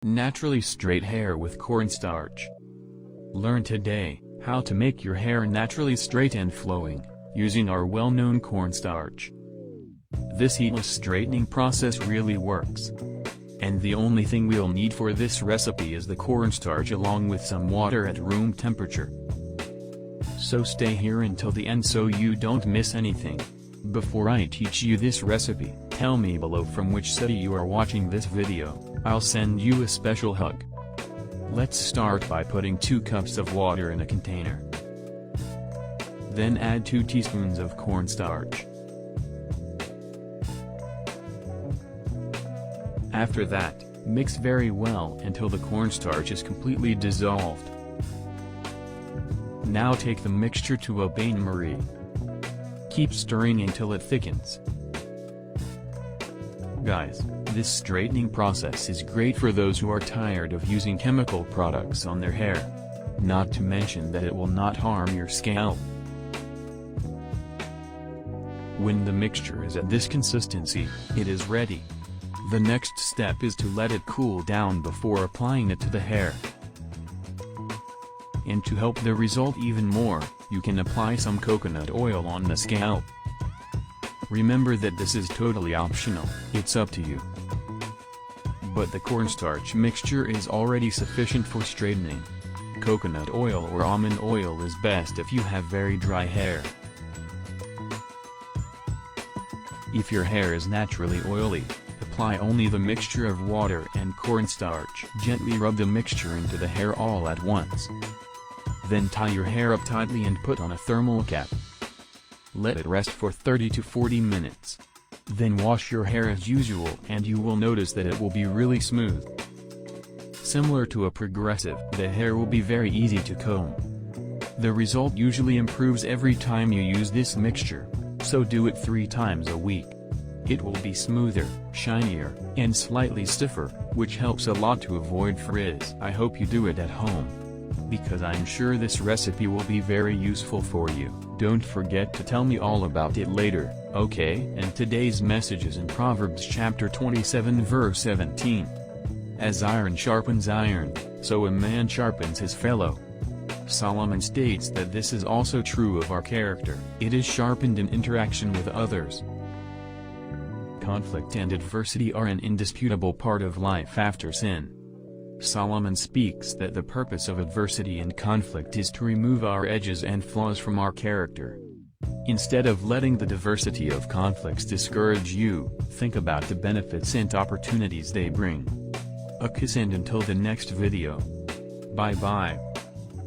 Naturally straight hair with cornstarch. Learn today how to make your hair naturally straight and flowing, using our well-known cornstarch. This heatless straightening process really works. And the only thing we'll need for this recipe is the cornstarch along with some water at room temperature. So stay here until the end so you don't miss anything. Before I teach you this recipe, tell me below from which city you are watching this video. I'll send you a special hug. Let's start by putting 2 cups of water in a container. Then add 2 teaspoons of cornstarch. After that, mix very well until the cornstarch is completely dissolved. Now take the mixture to a bain-marie. Keep stirring until it thickens. Guys, this straightening process is great for those who are tired of using chemical products on their hair. Not to mention that it will not harm your scalp. When the mixture is at this consistency, it is ready. The next step is to let it cool down before applying it to the hair. And to help the result even more, you can apply some coconut oil on the scalp. Remember that this is totally optional, it's up to you. But the cornstarch mixture is already sufficient for straightening. Coconut oil or almond oil is best if you have very dry hair. If your hair is naturally oily, apply only the mixture of water and cornstarch. Gently rub the mixture into the hair all at once. Then tie your hair up tightly and put on a thermal cap. Let it rest for 30 to 40 minutes. Then wash your hair as usual and you will notice that it will be really smooth. Similar to a progressive, the hair will be very easy to comb. The result usually improves every time you use this mixture, so do it 3 times a week. It will be smoother, shinier, and slightly stiffer, which helps a lot to avoid frizz. I hope you do it at home, because I'm sure this recipe will be very useful for you. Don't forget to tell me all about it later, okay? And today's message is in Proverbs chapter 27 verse 17. As iron sharpens iron, so a man sharpens his fellow. Solomon states that this is also true of our character. It is sharpened in interaction with others. Conflict and adversity are an indisputable part of life after sin. Solomon speaks that the purpose of adversity and conflict is to remove our edges and flaws from our character. Instead of letting the diversity of conflicts discourage you, think about the benefits and opportunities they bring. A kiss and until the next video. Bye bye.